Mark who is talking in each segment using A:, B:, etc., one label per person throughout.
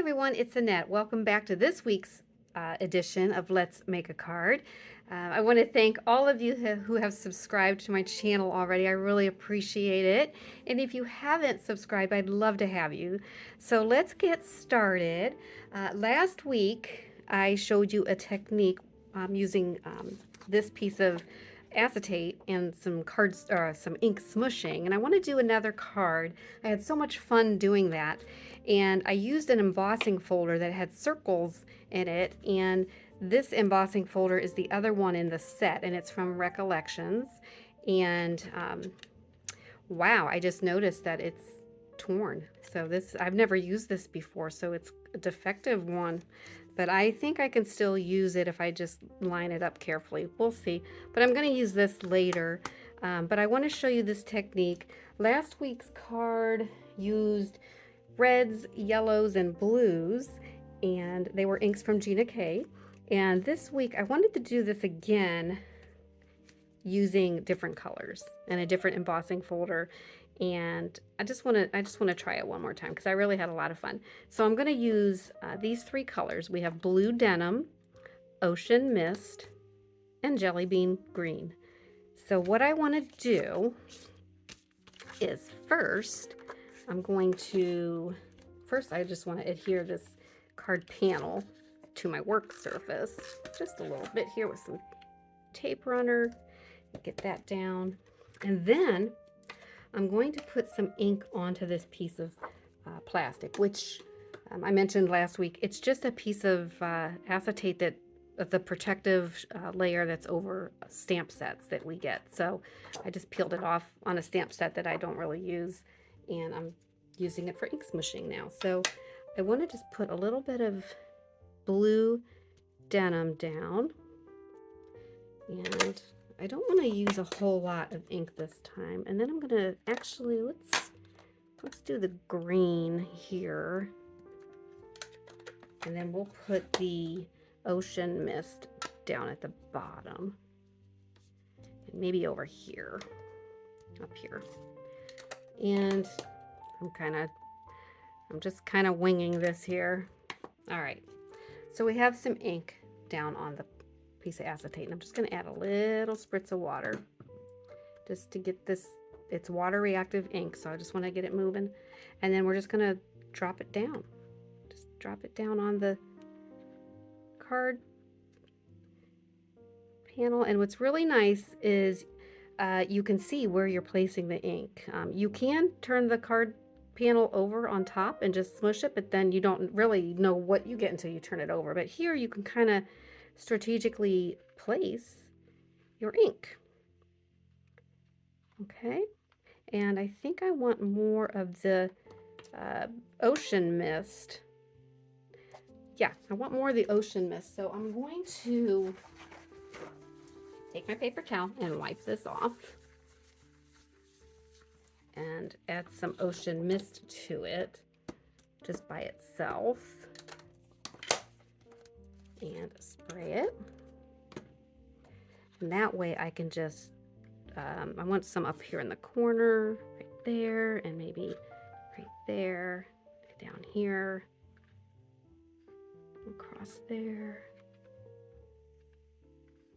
A: everyone, it's Annette. Welcome back to this week's edition of Let's Make a Card. I want to thank all of you who have subscribed to my channel already. I really appreciate it. And if you haven't subscribed, I'd love to have you. So let's get started. Last week, I showed you a technique using this piece of acetate and some some ink smooshing, and I want to do another card. I had so much fun doing that, and I used an embossing folder that had circles in it, and this embossing folder is the other one in the set, and it's from Recollections. And wow, I just noticed that it's torn. So this, I've never used this before, so it's a defective one, but I think I can still use it if I just line it up carefully. We'll see, but I'm going to use this later. But I want to show you this technique. Last week's card used reds, yellows, and blues, and they were inks from Gina K. And this week I wanted to do this again using different colors and a different embossing folder, and I just want to try it one more time because I really had a lot of fun. So I'm going to use these three colors. We have blue denim, ocean mist, and jelly bean green. So what I want to do is first I just want to adhere this card panel to my work surface just a little bit here with some tape runner. Get that down, and then I'm going to put some ink onto this piece of plastic, which I mentioned last week. It's just a piece of acetate that the protective layer that's over stamp sets that we get. So I just peeled it off on a stamp set that I don't really use, and I'm using it for ink smooshing now. So I want to just put a little bit of blue denim down, and I don't want to use a whole lot of ink this time. And then I'm gonna actually, let's do the green here, and then we'll put the ocean mist down at the bottom, and maybe over here, up here. And I'm just kind of winging this here. All right, so we have some ink down on the piece of acetate, and I'm just going to add a little spritz of water just to get this. It's water reactive ink, so I just want to get it moving, and then we're just going to drop it down. Just drop it down on the card panel. And what's really nice is you can see where you're placing the ink. You can turn the card panel over on top and just smush it, but then you don't really know what you get until you turn it over. But here you can kind of strategically place your ink. Okay, and I think I want more of the ocean mist. Yeah, I want more of the ocean mist. So I'm going to take my paper towel and wipe this off and add some ocean mist to it just by itself, and spray it. And that way I can just, I want some up here in the corner, right there, and maybe right there, down here, across there,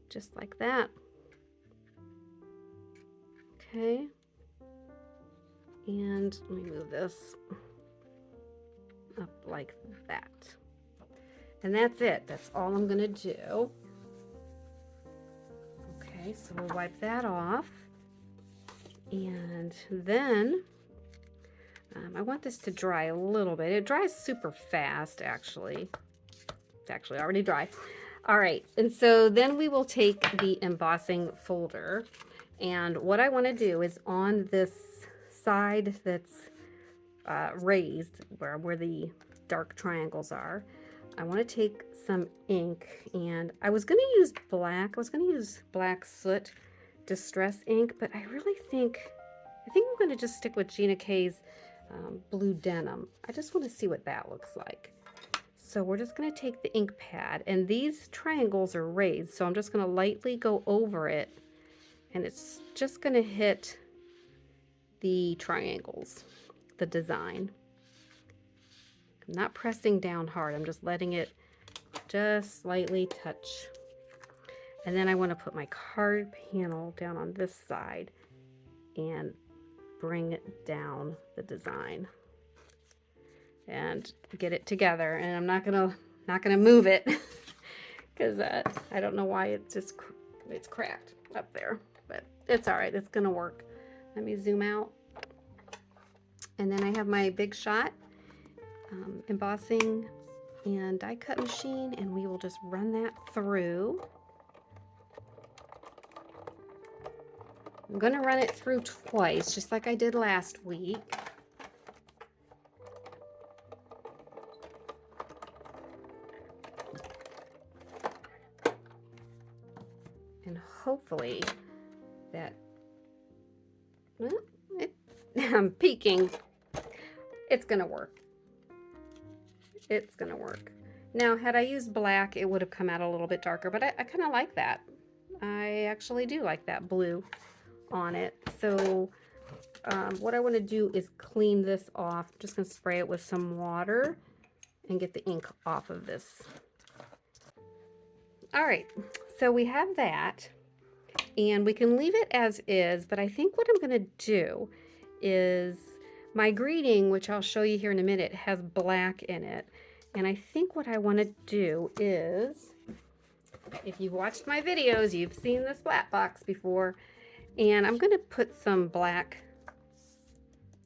A: just like that. Okay, and let me move this up like that. And that's it. That's all I'm going to do. Okay, so we'll wipe that off. And then I want this to dry a little bit. It dries super fast, actually. It's actually already dry. All right, and so then we will take the embossing folder. And what I want to do is on this side that's raised, where the dark triangles are, I want to take some ink, and I was going to use black. I was going to use black soot distress ink, but I think I'm going to just stick with Gina K's blue denim. I just want to see what that looks like. So we're just going to take the ink pad, and these triangles are raised, so I'm just going to lightly go over it, and it's just going to hit the triangles, the design. I'm not pressing down hard. I'm just letting it just slightly touch. And then I want to put my card panel down on this side and bring it down the design and get it together. And I'm not gonna move it because I don't know why it's cracked up there, but it's all right. It's gonna work. Let me zoom out. And then I have my Big Shot embossing and die cut machine, and we will just run that through. I'm gonna run it through twice, just like I did last week. And hopefully that, I'm peeking. It's gonna work. It's gonna work. Now, had I used black, it would have come out a little bit darker, but I kind of like that. I actually do like that blue on it. So what I want to do is clean this off. I'm just going to spray it with some water and get the ink off of this. All right, so we have that, and we can leave it as is, but I think what I'm going to do is my greeting, which I'll show you here in a minute, has black in it. And I think what I want to do is, if you've watched my videos, you've seen this flat box before, and I'm going to put some black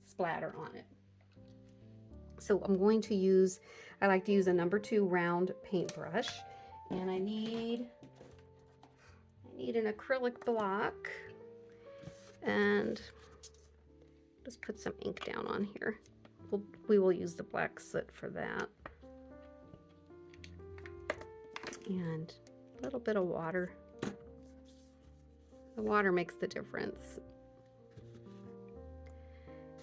A: splatter on it. So I'm going to use, I like to use a number 2 round paintbrush, and I need an acrylic block, and just put some ink down on here. We will use the black soot for that. And a little bit of water. The water makes the difference.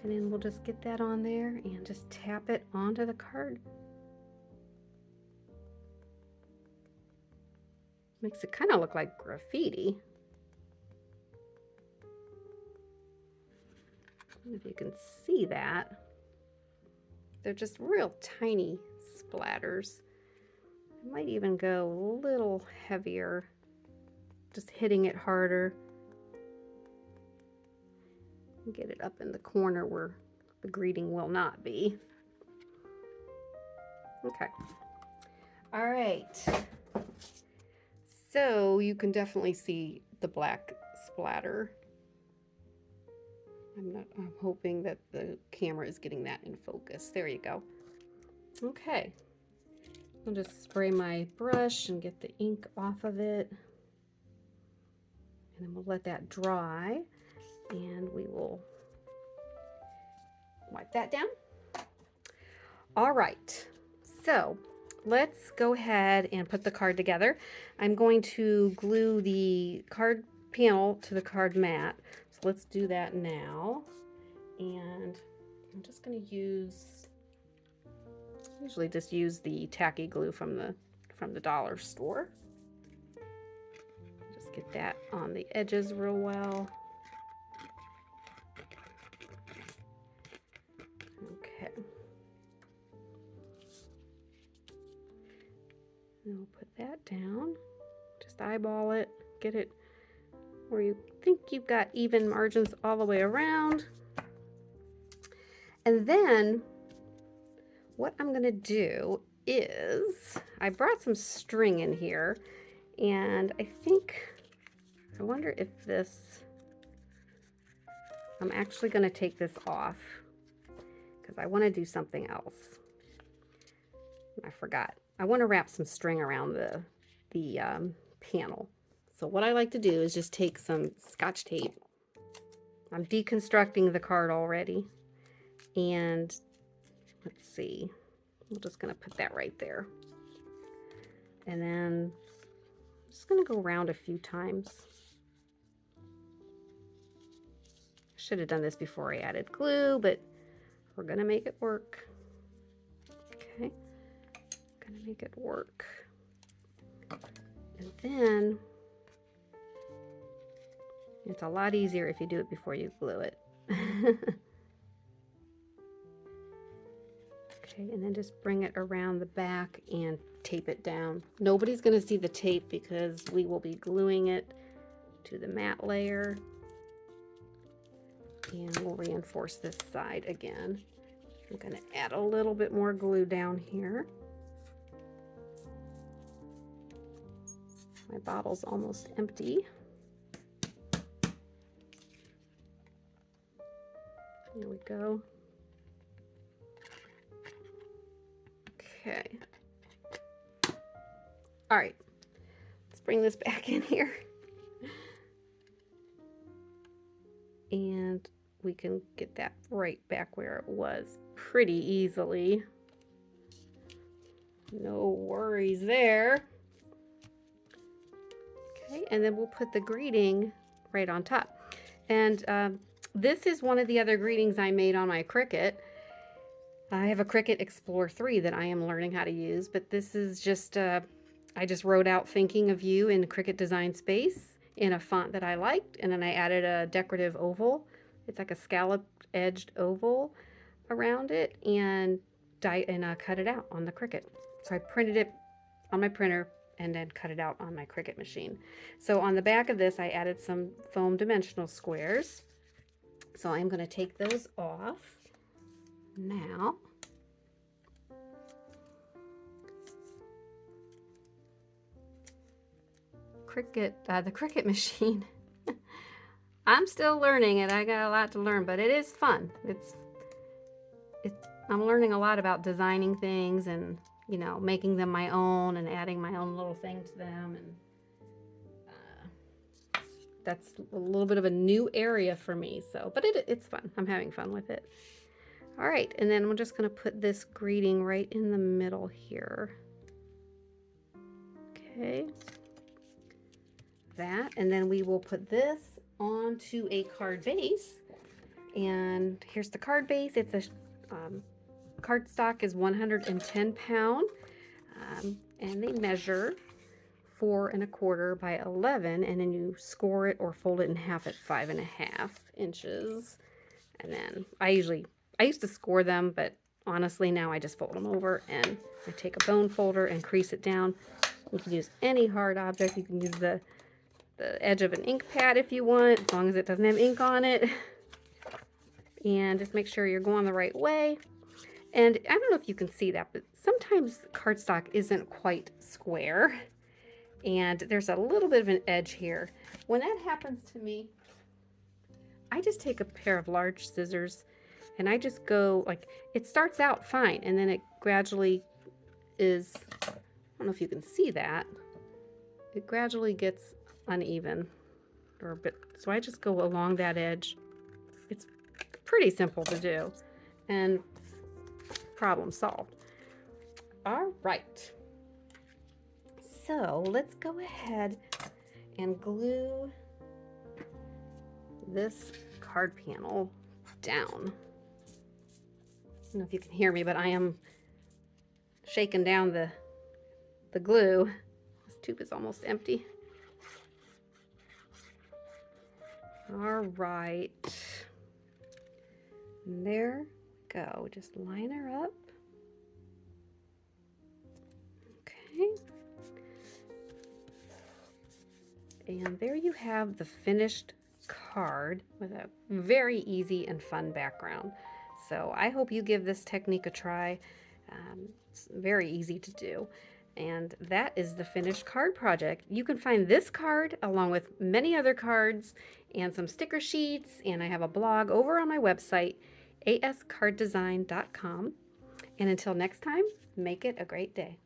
A: And then we'll just get that on there and just tap it onto the card. Makes it kind of look like graffiti. I don't know if you can see that. They're just real tiny splatters. I might even go a little heavier, just hitting it harder. Get it up in the corner where the greeting will not be. Okay. All right. So you can definitely see the black splatter. I'm hoping that the camera is getting that in focus. There you go. Okay. I'll just spray my brush and get the ink off of it. And then we'll let that dry. And we will wipe that down. All right, so let's go ahead and put the card together. I'm going to glue the card panel to the card mat. So let's do that now. And I'm just going to usually just use the tacky glue from the dollar store. Just get that on the edges real well. Okay. And we'll put that down. Just eyeball it. Get it where you think you've got even margins all the way around. And then what I'm going to do is, I brought some string in here, and I wonder if I'm actually going to take this off, because I want to do something else. I forgot. I want to wrap some string around the panel. So what I like to do is just take some Scotch tape. I'm deconstructing the card already. And let's see. I'm just going to put that right there. And then I'm just going to go around a few times. Should have done this before I added glue, but we're going to make it work. Okay. Going to make it work. And then it's a lot easier if you do it before you glue it. Okay, and then just bring it around the back and tape it down. Nobody's going to see the tape because we will be gluing it to the matte layer. And we'll reinforce this side again. I'm going to add a little bit more glue down here. My bottle's almost empty. There we go. Okay. All right. Let's bring this back in here. And we can get that right back where it was pretty easily. No worries there. Okay, and then we'll put the greeting right on top. And this is one of the other greetings I made on my Cricut. I have a Cricut Explore 3 that I am learning how to use, but this is just, I just wrote out thinking of you in Cricut Design Space in a font that I liked, and then I added a decorative oval. It's like a scalloped edged oval around it, and cut it out on the Cricut. So I printed it on my printer and then cut it out on my Cricut machine. So on the back of this, I added some foam dimensional squares. So I'm going to take those off now. The Cricut machine. I'm still learning it. I got a lot to learn, but it is fun. I'm learning a lot about designing things and, you know, making them my own and adding my own little thing to them. And that's a little bit of a new area for me. So, but it's fun. I'm having fun with it. All right, and then I'm just going to put this greeting right in the middle here. Okay. That, and then we will put this onto a card base. And here's the card base. It's a cardstock is 110 pound, and they measure 4 1/4 by 11, and then you score it or fold it in half at 5.5 inches. And then I used to score them, but honestly now I just fold them over, and I take a bone folder and crease it down. You can use any hard object. You can use the edge of an ink pad if you want, as long as it doesn't have ink on it. And just make sure you're going the right way. And I don't know if you can see that, but sometimes cardstock isn't quite square. And there's a little bit of an edge here. When that happens to me, I just take a pair of large scissors and I just go, like, it starts out fine and then it gradually is, I don't know if you can see that, it gradually gets uneven or a bit, so I just go along that edge. It's pretty simple to do and problem solved. All right, so let's go ahead and glue this card panel down. I don't know if you can hear me, but I am shaking down the glue. This tube is almost empty. All right, and there we go. Just line her up. Okay, and there you have the finished card with a very easy and fun background. So I hope you give this technique a try. It's very easy to do. And that is the finished card project. You can find this card along with many other cards and some sticker sheets, and I have a blog over on my website, ascarddesign.com. And until next time, make it a great day.